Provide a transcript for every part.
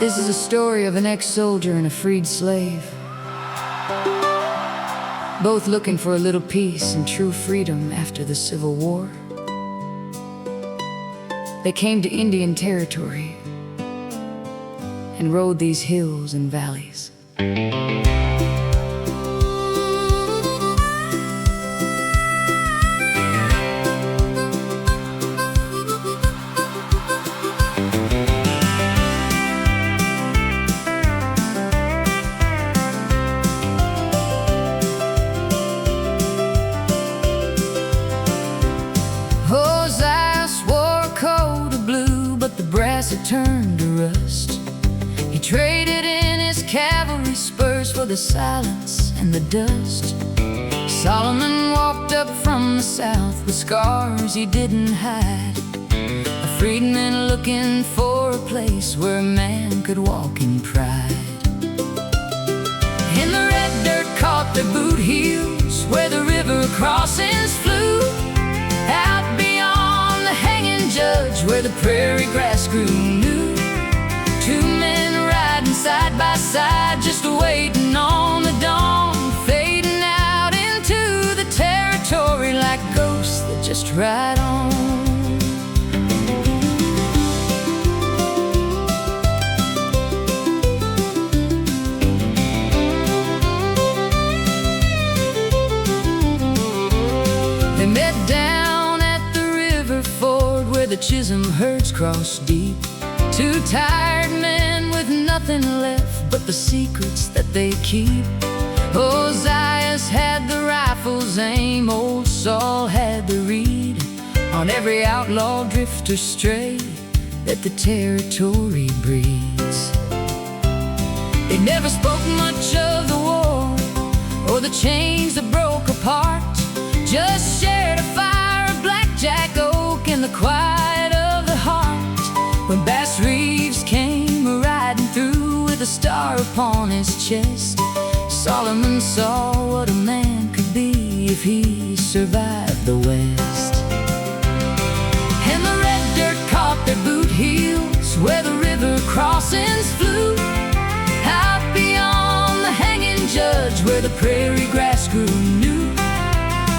This is a story of an ex-soldier and a freed slave, both looking for a little peace and true freedom after the Civil War. They came to Indian Territory and rode these hills and valleys. Ozias wore a coat of blue, but the brass had turned to rust. He traded in his cavalry spurs for the silence and the dust. Solomon walked up from the south with scars he didn't hide, a freedman looking for a place where a man could walk in pride. In the red dirt caught their boot heels, where the river crossings flew, out beyond the hanging judge, where the prairie grass grew new. Two men riding side by side, just waiting on the dawn, fading out into the territory like ghosts that just ride on. They met down at the river ford, where the Chisholm herds cross deep. Two tired men with nothing left but the secrets that they keep. Ozias had the rifle's aim, old Saul had the reed, on every outlaw drifter stray that the territory breeds. They never spoke much of the war or the chains that broke apart, just shared a fire of blackjack oak and the quiet of the heart. When Bass Reeves came riding through with a star upon his chest, Solomon saw what a man could be if he survived the West. And the red dirt caught their boot heels, where the river crossings flew, out beyond the hanging judge, where the prairie grass grew new.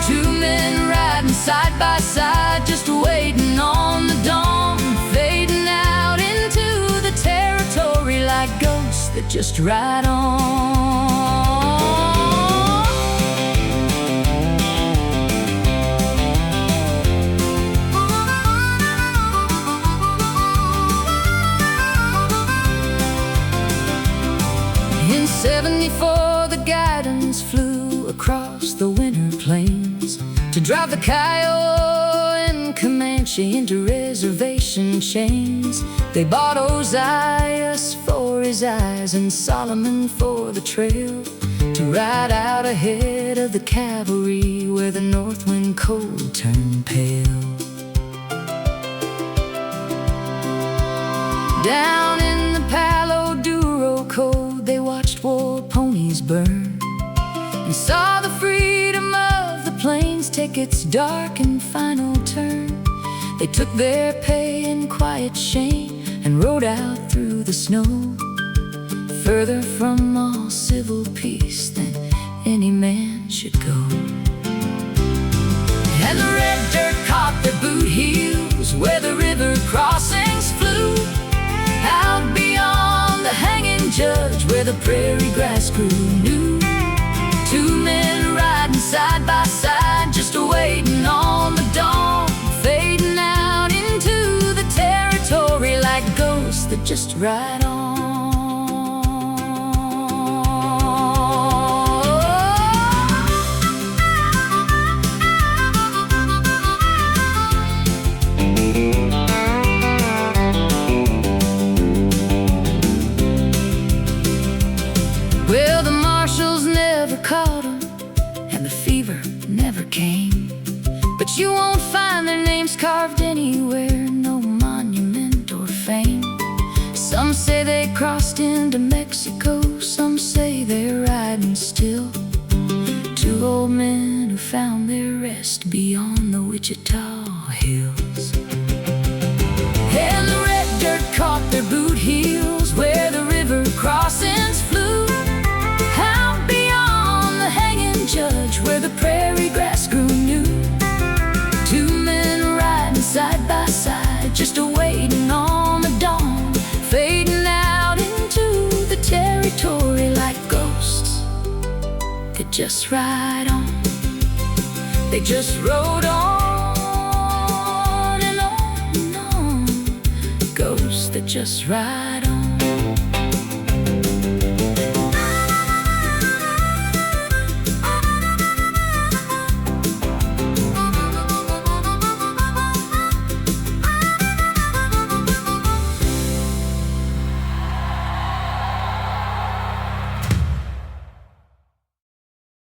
Two men riding side by side, just waiting on the dawn, fading out into the territory like ghosts that just ride on. In '74 the guidance flew across the winter plains to drive the Kiowa and Comanche into reservation chains. They bought Ozias for his eyes and Solomon for the trail, to ride out ahead of the cavalry where the north wind cold turned pale. Down in the Palo Duro cold they watched war ponies burn, and saw the freedom of the plains take its dark and final turn. They took their pay in quiet shame and rode out through the snow, further from all civil peace than any man should go. And the red dirt caught their boot heels, where the river crossings flew, out beyond the hanging judge, where the prairie grass grew new. Two men riding side by side, just waiting on the dawn, fading out into the territory like ghosts that just ride on. Well, the marshals never caught them, and the fever never came, but you won't find their names carved anywhere, no monument or fame. Some say they crossed into Mexico, some say they're riding still. Two old men who found their rest beyond the Wichita Hills. And the red dirt caught their boot heels, where the just ride on. They just rode on and on and on. Ghosts that just ride